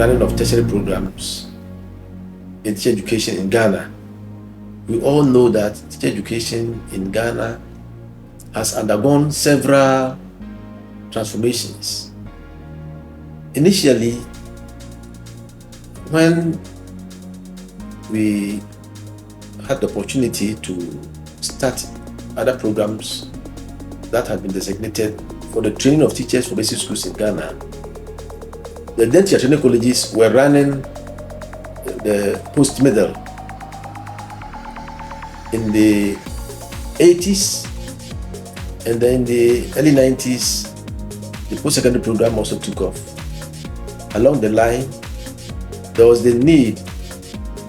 running of tertiary programs in teacher education in Ghana. We all know that teacher education in Ghana has undergone several transformations. Initially, when we had the opportunity to start other programs that had been designated for the training of teachers for basic schools in Ghana, the then teacher training colleges were running the post-middle in the 80s, and then in the early 90s, the post-secondary program also took off. Along the line, there was the need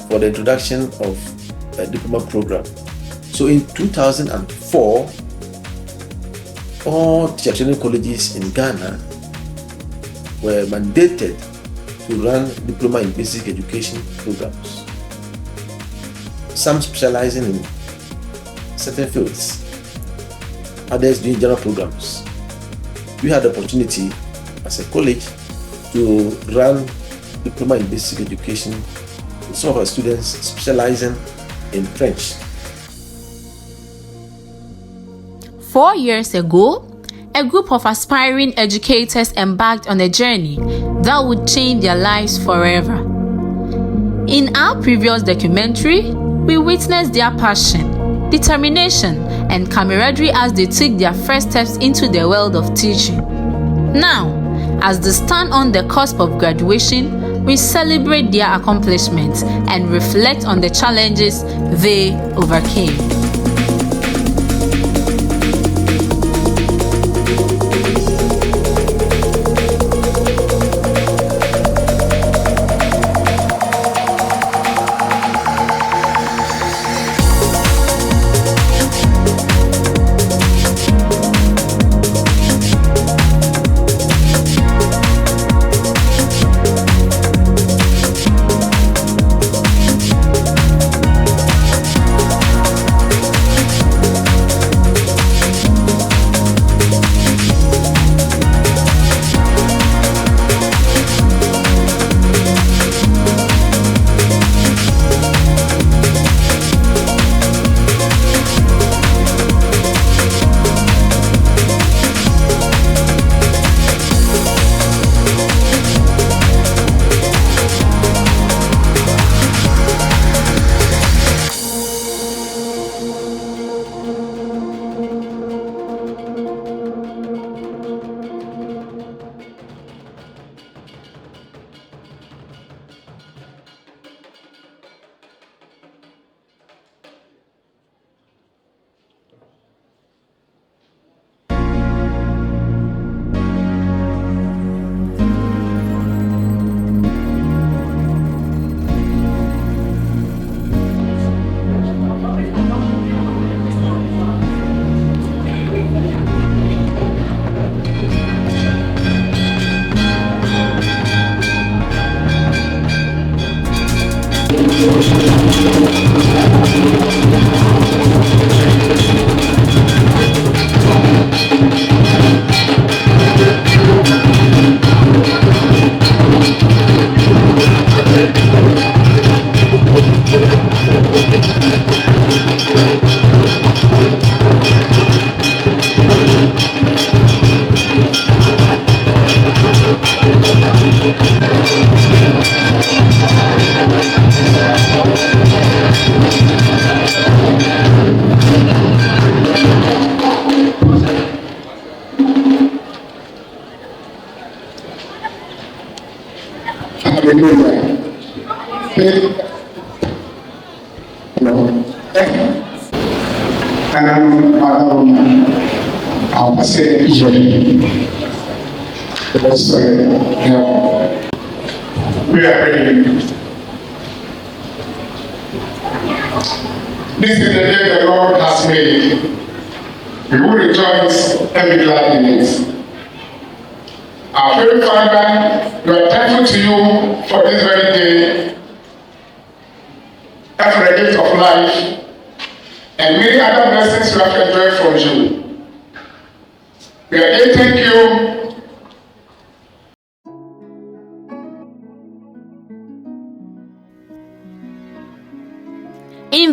for the introduction of a diploma program. So in 2004, all teacher training colleges in Ghana were mandated to run diploma in basic education programs, some specializing in certain fields, others doing general programs. We had the opportunity as a college to run diploma in basic education with some of our students specializing in French. 4 years ago, a group of aspiring educators embarked on a journey that would change their lives forever. In our previous documentary, we witnessed their passion, determination, and camaraderie as they took their first steps into the world of teaching. Now, as they stand on the cusp of graduation, we celebrate their accomplishments and reflect on the challenges they overcame. I'll say because we are ready. This is the day the Lord has made. We will rejoice and be glad in it. Our Heavenly Father, we are thankful to you for this very day and for the gift of life and many other blessings we have enjoyed from you. We are saying thank you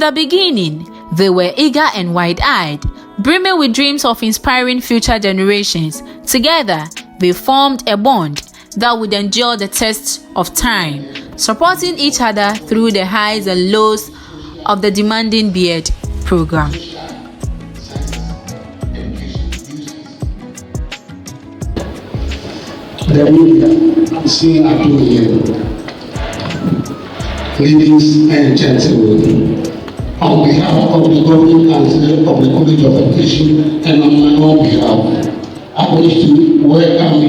the beginning, they were eager and wide-eyed, brimming with dreams of inspiring future generations. Together, they formed a bond that would endure the test of time, supporting each other through the highs and lows of the demanding B.Ed program. The media, seen at here. Ladies and gentlemen, on behalf of the Governing Council of the College of Education and on my own behalf, I wish to welcome you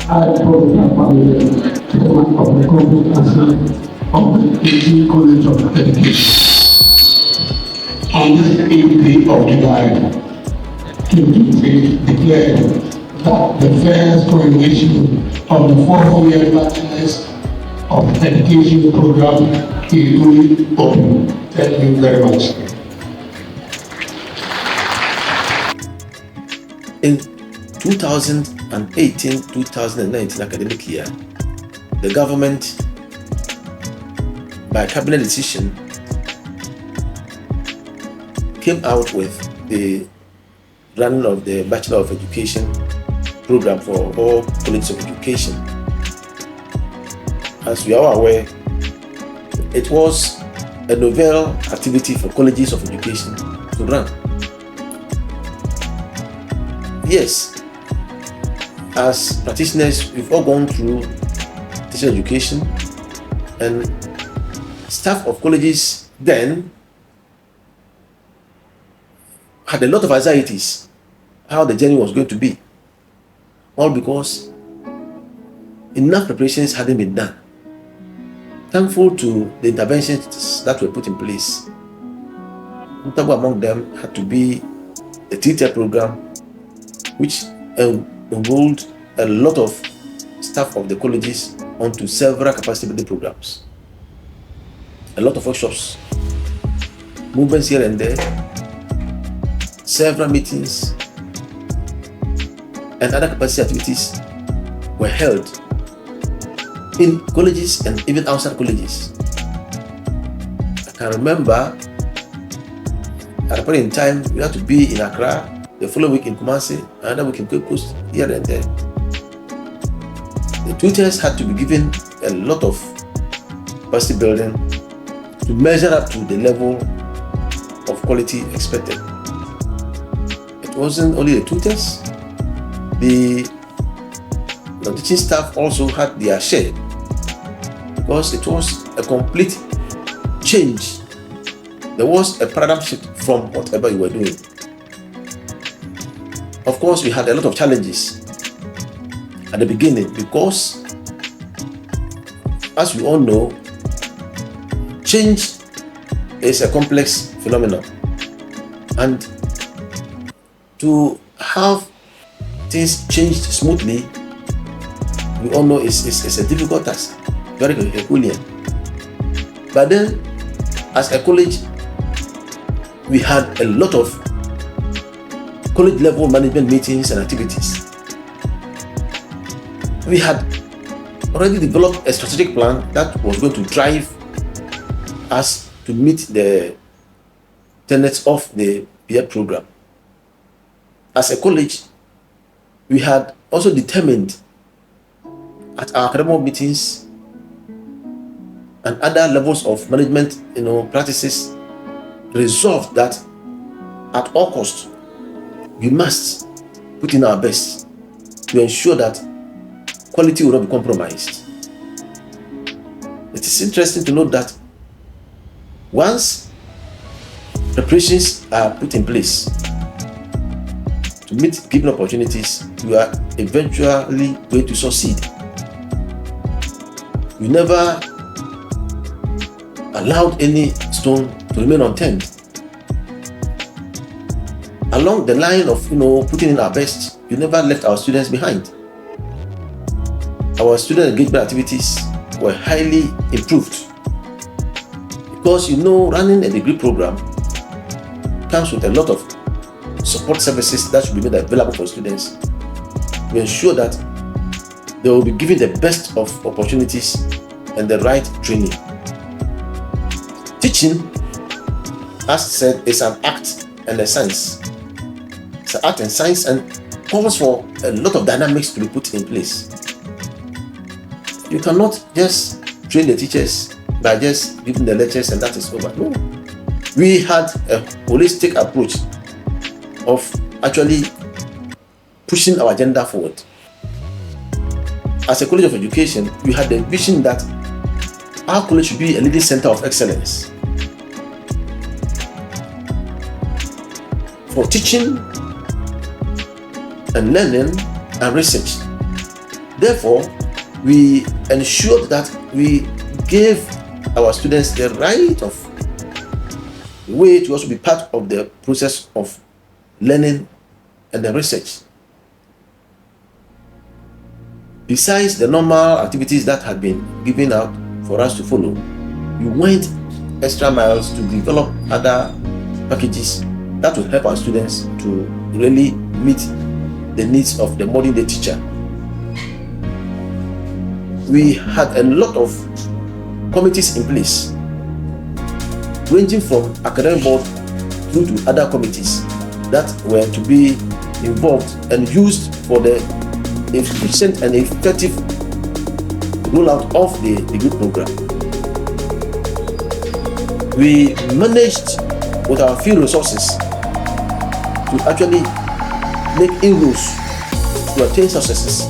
as Professor Family, Chairman of the Governing Council of the Education College of Education. On this 8th day of July, 2023 declared that the first coronation of the 4-year Bachelor's of Education program is duly open. Thank you very much. In 2018-2019 academic year, the government, by cabinet decision, came out with the running of the Bachelor of Education program for all colleges of education. As we are aware, it was a novel activity for colleges of education to run. Yes, as practitioners, we've all gone through teacher education, and staff of colleges then had a lot of anxieties how the journey was going to be, all because enough preparations hadn't been done. Thankful to the interventions that were put in place. Notable among them had to be the teacher program, which enrolled a lot of staff of the colleges onto several capacity building programs. A lot of workshops, movements here and there, several meetings, and other capacity activities were held in colleges and even outside colleges. I can remember at a point in time we had to be in Accra, the following week in Kumasi, another week in Cape Coast, here and there. The tutors had to be given a lot of capacity building to measure up to the level of quality expected. It wasn't only the tutors, the teaching staff also had their share, because it was a complete change. There was a paradigm shift from whatever you were doing. Of course, we had a lot of challenges at the beginning because, as we all know, change is a complex phenomenon, and to have things changed smoothly, we all know it's a difficult task, very Herculean. But then, as a college, we had a lot of college level management meetings and activities. We had already developed a strategic plan that was going to drive us to meet the tenets of the B.Ed program. As a college, we had also determined at our academic meetings and other levels of management practices, resolved that at all costs we must put in our best to ensure that quality will not be compromised. It is interesting to note that once preparations are put in place to meet given opportunities, you are eventually going to succeed. You never allowed any stone to remain unturned. Along the line of putting in our best, you never left our students behind. Our student engagement activities were highly improved because running a degree program comes with a lot of support services that should be made available for students to ensure that they will be given the best of opportunities and the right training. Teaching, as said, is an art and a science. It's an art and science and calls for a lot of dynamics to be put in place. You cannot just train the teachers by just giving the lectures and that is over. No. We had a holistic approach of actually pushing our agenda forward. As a college of education, we had the vision that our college should be a leading center of excellence for teaching and learning and research. Therefore, we ensured that we gave our students the right of way to also be part of the process of learning and the research. Besides the normal activities that had been given out for us to follow, we went extra miles to develop other packages that will help our students to really meet the needs of the modern day teacher. We had a lot of committees in place, ranging from academic board through to other committees that were to be involved and used for the efficient and effective rollout of the degree program. We managed with our few resources to actually make inroads to attain successes.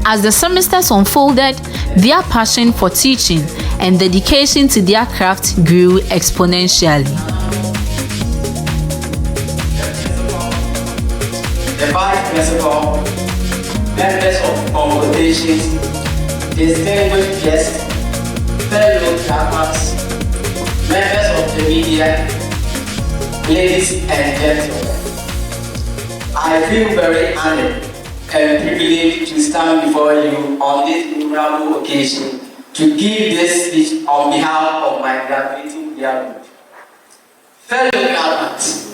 As the semesters unfolded, their passion for teaching and dedication to their craft grew exponentially. The vice principal, members of congregations, distinguished guests, fellow travelers, members of the media, ladies and gentlemen, I feel very honored and privileged to stand before you on this memorable occasion to give this speech on behalf of my graduating year. Fellow graduates,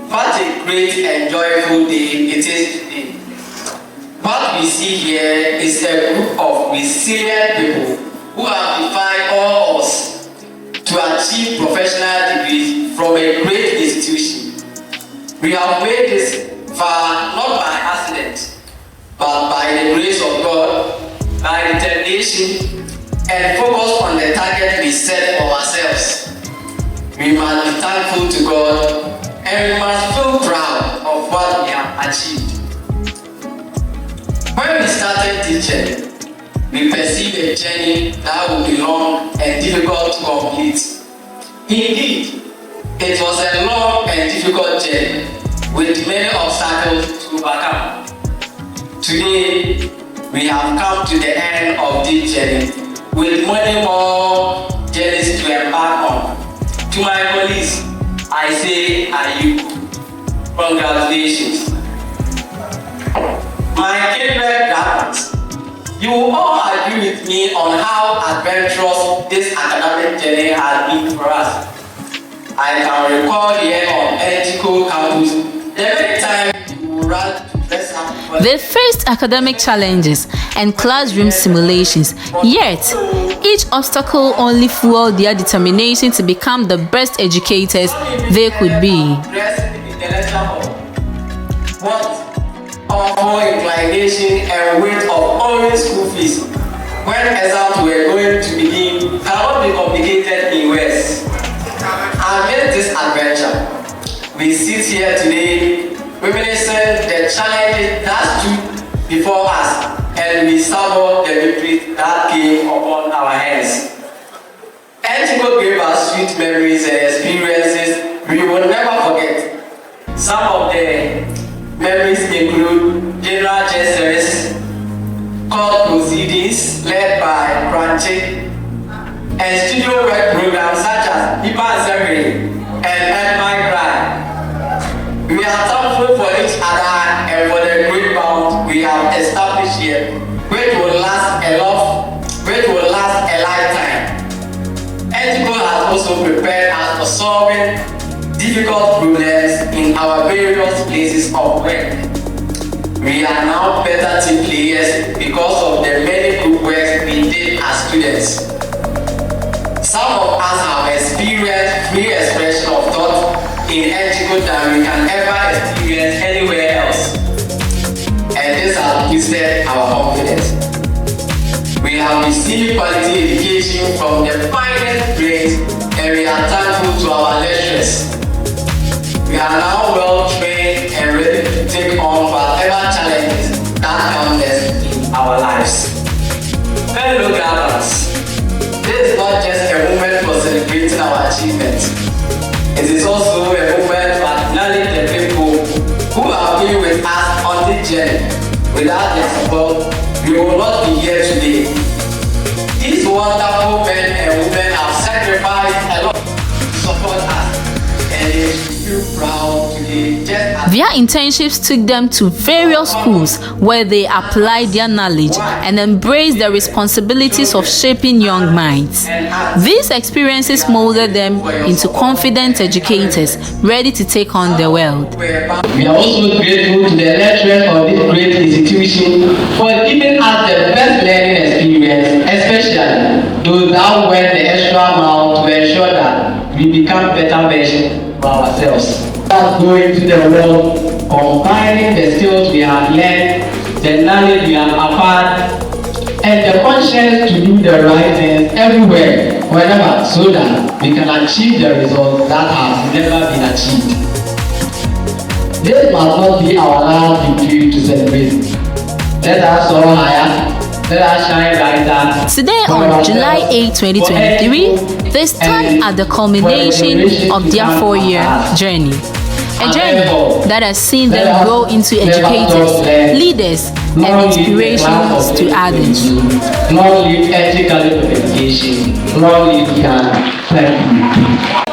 what a great and joyful day it is today. What we see here is a group of resilient people who have defied all odds to achieve professional degrees from a great institution. We have made this far not by accident, but by the grace of God, by determination, and focus on the target we set for ourselves. We must be thankful to God, and we must feel proud of what we have achieved. When we started teaching, we perceived a journey that would be long and difficult to complete. Indeed, it was a long and difficult journey with many obstacles to overcome. Today, we have come to the end of this journey with many more journeys to embark on. To my colleagues, I say, are you? Congratulations. My favorite graduates, you will all agree with me on how adventurous this academic journey has been for us. I can recall here on Ethical Campus the very time you will run to dress up. They faced academic challenges and classroom simulations, yet each obstacle only fueled their determination to become the best educators they could be. What awful inclination and weight of owing school fees when exams were going to begin cannot be complicated in words. Amidst this adventure, we sit here today reminiscing the challenges that stood before us, and we savor the victory that came upon our hands. Ethical gave us sweet memories and experiences we will never forget. Some of the memories include general service, court proceedings led by Branche, and studio work programs such as Pipa and Ceremony and My Cry. We are thankful for each other and for the great bond we have established here, which will last a lifetime. Ethical has also prepared us for solving difficult problems in our various places of work. We are now better team players because of the many group works we did as students. Some of us have experienced free expression of thought in education than we can ever experience anywhere else. And this has boosted our confidence. We have received quality education from the finest brains and we are thankful to our lecturers. We are now well trained and ready to take on whatever challenges that come next in our lives. Fellow gatherers, this is not just a moment for celebrating our achievements. It is also a moment to acknowledge the people who have been with us on this journey. Without their support, we will not be here today. These wonderful men and women have sacrificed a lot to support us, and they should feel proud today. Their internships took them to various schools where they applied their knowledge and embraced the responsibilities of shaping young minds. These experiences molded them into confident educators ready to take on the world. We are also grateful to the lecturers of this great institution for giving us the best learning experience, especially those that went the extra mile to ensure that we become better versions of ourselves. Going to the world, combining the skills we have learned, the knowledge we have acquired, and the conscience to do the right things everywhere, whenever, so that we can achieve the results that have never been achieved. This must not be our last victory to celebrate. Let us soar higher. Let us shine brighter. Today on July 8, 2023, they stand at the culmination of their 4-year journey. A journey that has seen them grow into educators, leaders, and inspirations to others. Long live ethical education. Long live Ghana. Thank you.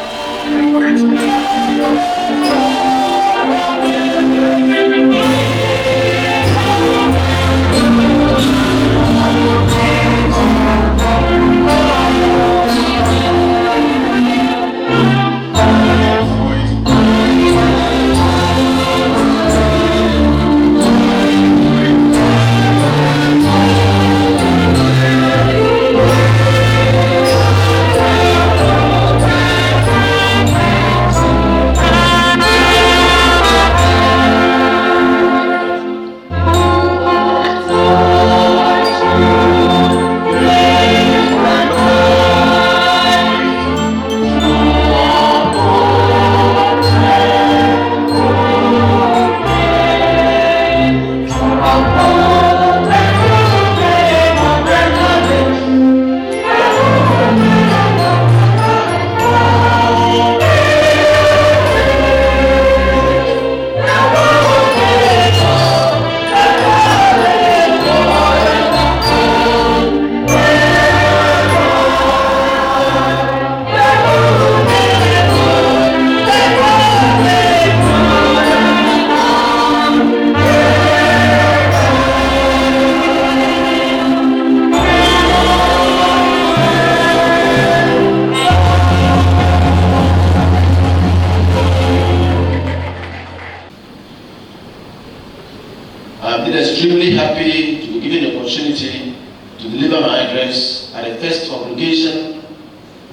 I've been extremely happy to be given the opportunity to deliver my address at the first congregation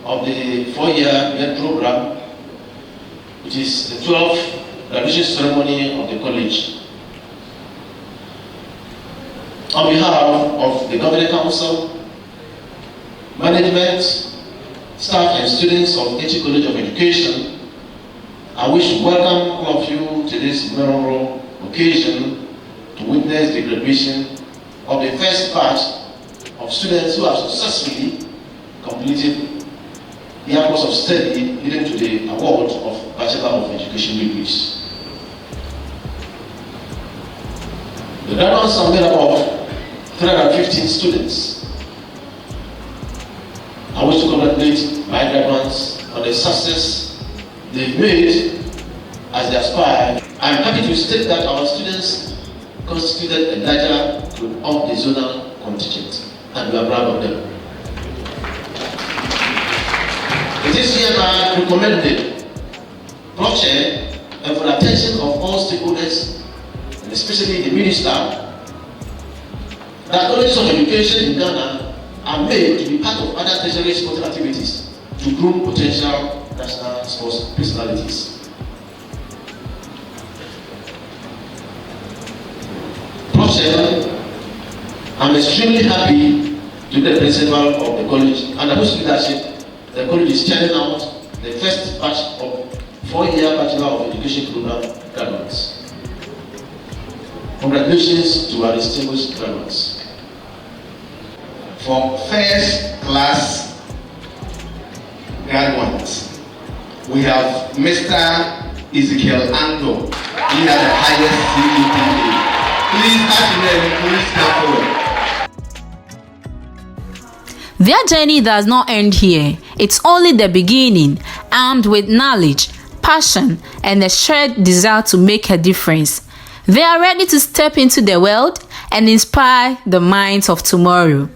of the 4-year B.Ed program, which is the 12th graduation ceremony of the college. On behalf of the Governing Council, management, staff and students of H. College of Education, I wish to welcome all of you to this memorable occasion to witness the graduation of the first batch of students who have successfully completed their course of study leading to the award of Bachelor of Education degrees. The graduates are made up of 315 students. I wish to congratulate my graduates on the success they've made as they aspire. I'm happy to state that our students constituted a larger group of the zonal contingent, and we are proud of them. It is hereby recommended, brought here, and for the attention of all stakeholders especially the minister, that colleges of education in Ghana are made to be part of other tertiary sporting activities to groom potential national sports personalities. Professor, I'm extremely happy to be the principal of the college, and whose leadership the college is churning out the first batch of 4-year Bachelor of Education program graduates. Congratulations to our distinguished graduates. For first class graduates, we have Mr. Ezekiel Ando. He has the highest CEPA. Please ask him, please come forward. Their journey does not end here. It's only the beginning. Armed with knowledge, passion, and a shared desire to make a difference, they are ready to step into the world and inspire the minds of tomorrow.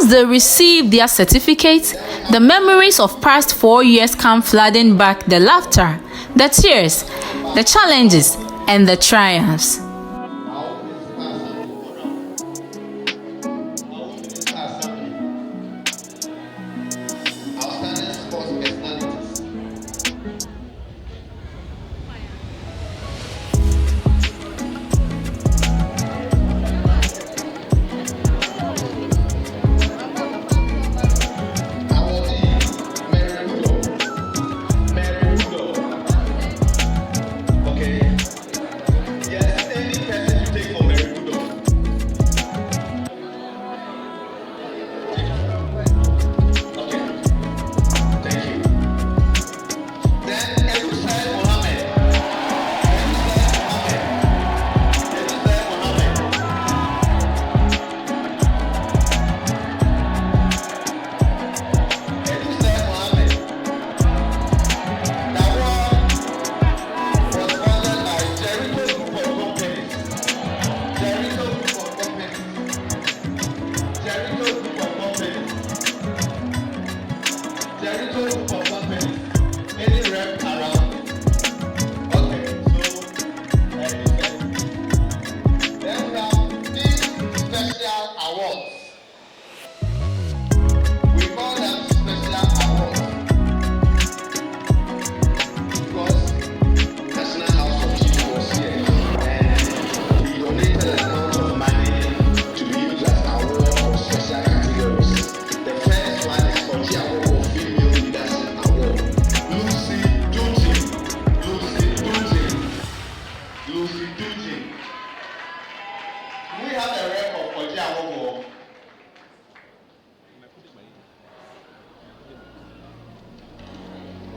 Once they receive their certificate, the memories of past 4 years come flooding back, the laughter, the tears, the challenges, and the triumphs.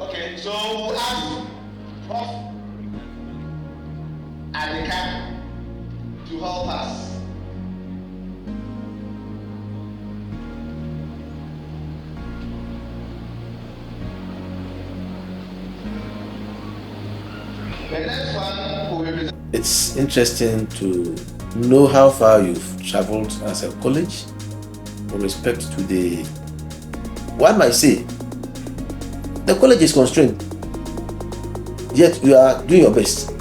Okay, so we'll ask Prof. Adeka to help us. The next one will represent. It's interesting to know how far you've traveled as a college with respect to the, one might say, the college is constrained, yet you are doing your best.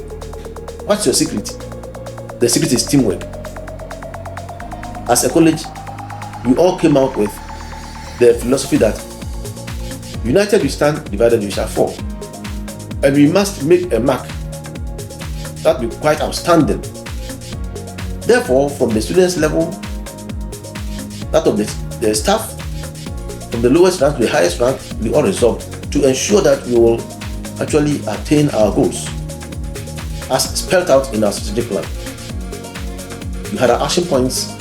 What's your secret? The secret is teamwork. As a college, we all came out with the philosophy that united we stand, divided we shall fall. And we must make a mark that will be quite outstanding. Therefore, from the students level, that of the staff, from the lowest rank to the highest rank, we all resolved to ensure that we will actually attain our goals as spelled out in our strategic plan. We had our action points,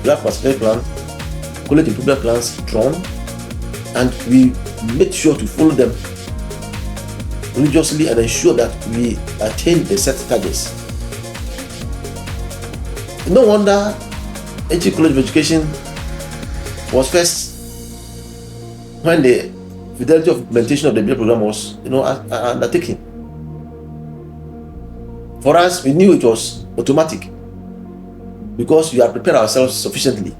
we have our strategic plan, college improvement plans drawn, and we made sure to follow them religiously and ensure that we attain the set targets. No wonder HE College of Education was first when the fidelity of implementation of the B.Ed program was, undertaken. For us, we knew it was automatic because we had prepared ourselves sufficiently.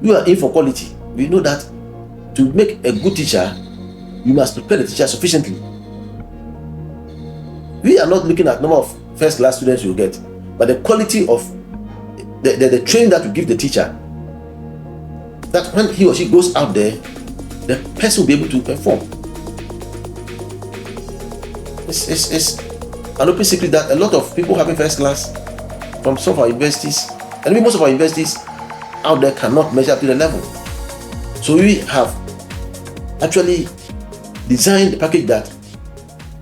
We are in for quality. We know that to make a good teacher, you must prepare the teacher sufficiently. We are not looking at number of first-class students you get, but the quality of the training that you give the teacher. That when he or she goes out there, the person will be able to perform. It's an open secret that a lot of people having first class from some of our universities, and most of our universities out there cannot measure up to the level. So we have actually designed the package that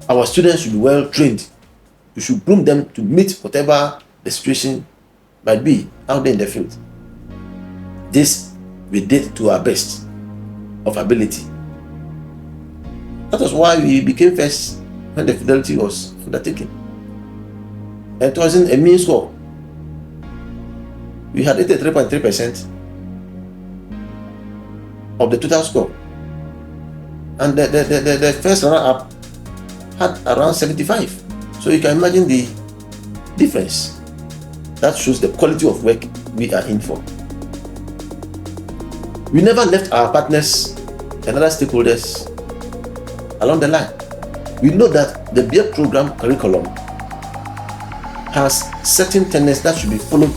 our students should be well trained. We should groom them to meet whatever the situation might be out there in the field. This we did to our best of ability. That was why we became first when the fidelity was undertaken. And it wasn't a mean score. We had 83.3% of the total score. And the first runner-up had around 75. So you can imagine the difference. That shows the quality of work we are in for. We never left our partners and other stakeholders along the line. We know that the B.Ed program curriculum has certain tenets that should be followed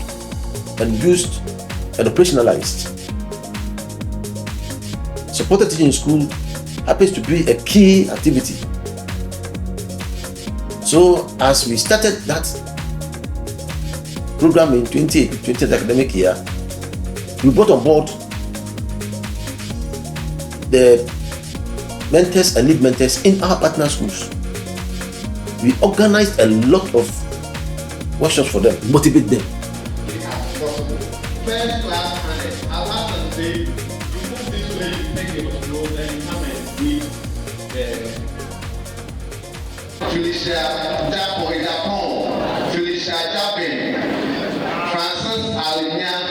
and used and operationalized. Supported teaching in school happens to be a key activity. So as we started that program in 2020 academic year, we brought on board the mentors and lead mentors in our partner schools. We organized a lot of workshops for them, motivate them. First class manners. I'll have to say, you move this way, you take it slow, then you come and read Felicia Dapo Idapon, Felicia Japin, Francis Alignan,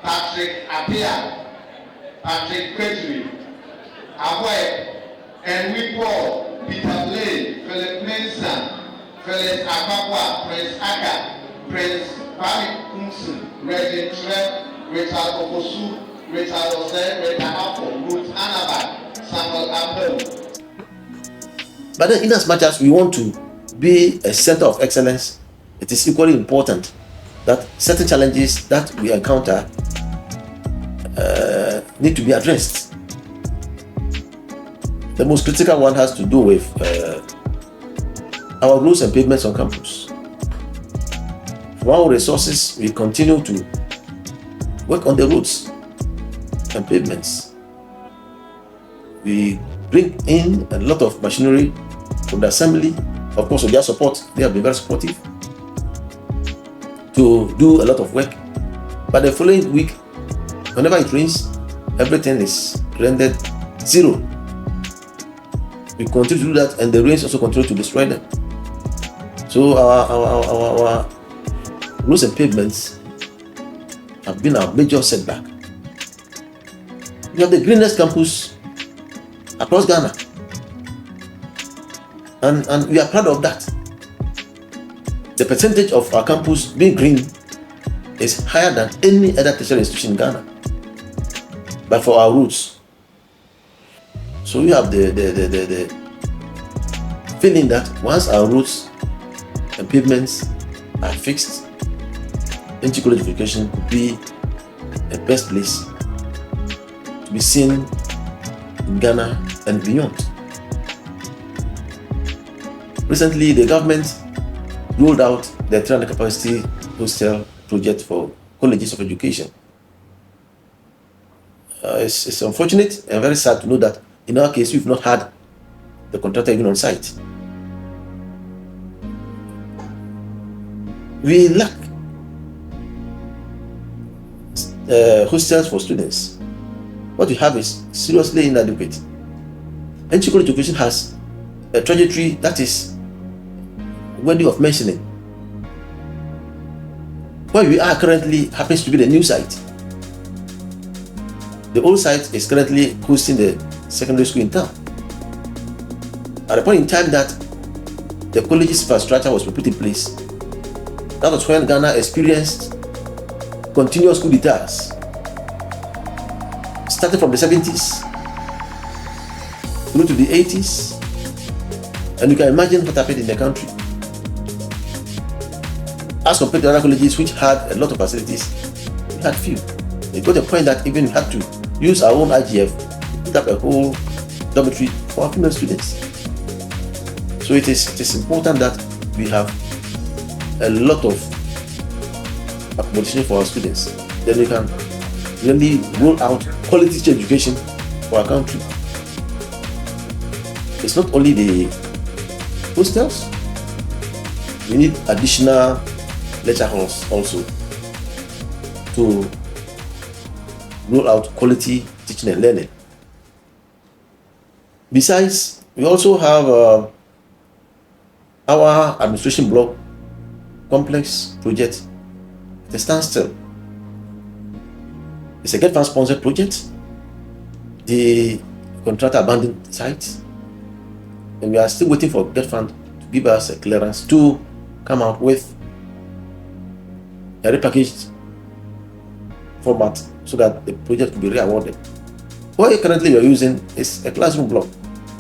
Patrick Apia, Patrick Quetry, Aboy, and we Paul, Peter Blaine, Philip Manson, Phyllis Akakwa, Prince Aka, Prince Barry Kumson, Reggie Treb, Richard Okosu, Richard Ose, Richard Apple, Ruth Anaba, Samuel Apple. But then, in as much as we want to be a center of excellence, it is equally important that certain challenges that we encounter need to be addressed. The most critical one has to do with our roads and pavements on campus. From our resources, we continue to work on the roads and pavements. We bring in a lot of machinery from the assembly. Of course, with their support, they have been very supportive to do a lot of work. But the following week, whenever it rains, everything is rendered zero. We continue to do that, and the rains also continue to destroy them. So our roads and pavements have been our major setback. We have the greenest campus across Ghana, and we are proud of that. The percentage of our campus being green is higher than any other tertiary institution in Ghana. But for our roads, so we have the feeling that once our roads and pavements are fixed, NG College of Education could be the best place to be seen in Ghana and beyond. Recently, the government rolled out the 300 capacity hostel project for colleges of education. It's unfortunate and very sad to know that in our case, we've not had the contractor even on site. We lack hostels for students. What we have is seriously inadequate. NG College of Education has a trajectory that is worthy of mentioning. Where we are currently happens to be the new site. The old site is currently hosting the secondary school in town. At the point in time that the college's infrastructure was put in place, that was when Ghana experienced continuous coup d'etats. starting from the 70s through to the 80s. And you can imagine what happened in the country. As compared to other colleges which had a lot of facilities, we had few. It got a point that even we had to use our own IGF to put up a whole dormitory for our female students. So it is important that we have a lot of accommodation for our students. Then we can really roll out quality teacher education for our country. It's not only the hostels, we need additional lecture halls also to roll out quality teaching and learning. Besides, we also have our administration block complex project at a standstill. It's a Get Fund sponsored project. The contractor abandoned the site, and we are still waiting for Get Fund to give us a clearance to come out with a repackaged format so that the project will be re-awarded. What currently we are using is a classroom block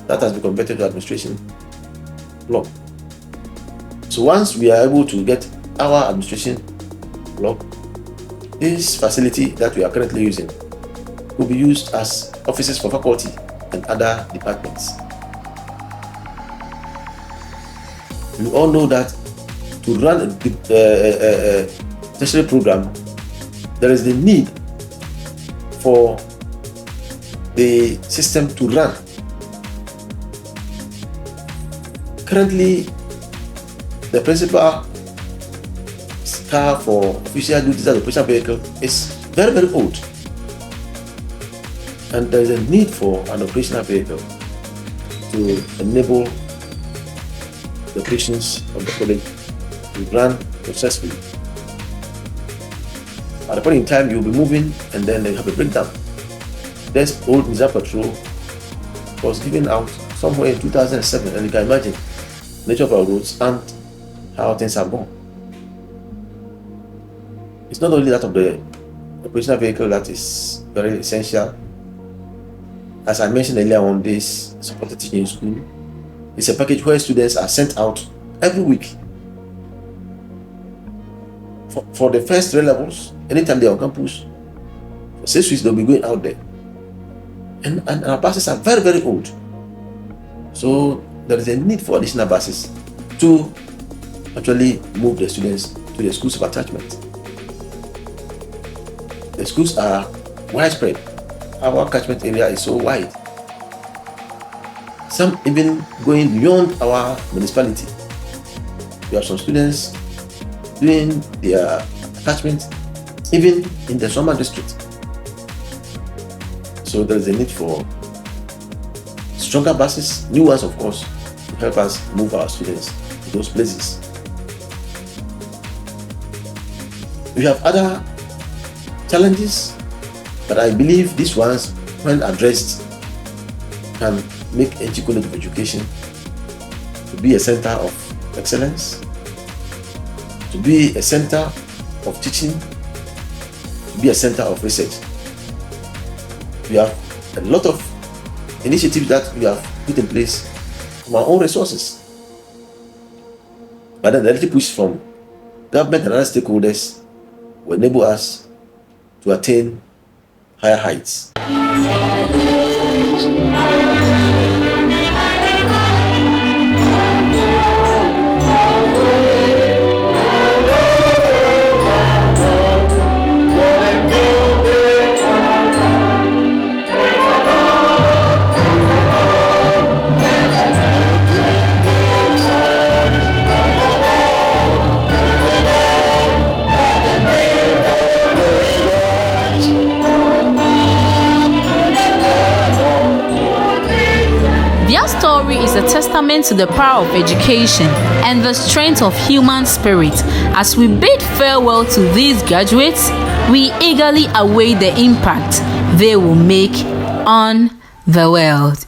that has been converted to administration block. So once we are able to get our administration block, this facility that we are currently using will be used as offices for faculty and other departments. We all know that to run a tertiary program, there is the need for the system to run. Currently, the principal car for official duties as a operation vehicle is very, very old. And there is a need for an operational vehicle to enable the operations of the college to run successfully. At the point in time, you'll be moving and then they have a breakdown. This old Nizam Patrol was given out somewhere in 2007, and you can imagine the nature of our roads and how things are gone. It's not only that of the operational vehicle that is very essential. As I mentioned earlier on, this supported teaching in school is a package where students are sent out every week. For the first 3 levels, anytime they are on campus, for 6 weeks they'll be going out there. And our buses are very, very old. So there is a need for additional buses to actually move the students to the schools of attachment. The schools are widespread. Our catchment area is so wide. Some even going beyond our municipality. We have some students doing their attachment even in the Soma district. So there is a need for stronger buses, new ones of course, to help us move our students to those places. We have other challenges, but I believe these ones, when addressed, can make NG College of Education to be a center of excellence, to be a center of teaching, to be a center of research. We have a lot of initiatives that we have put in place from our own resources, but then the little push from government and other stakeholders will enable us to attain higher heights. Their story is a testament to the power of education and the strength of human spirit. As we bid farewell to these graduates, we eagerly await the impact they will make on the world.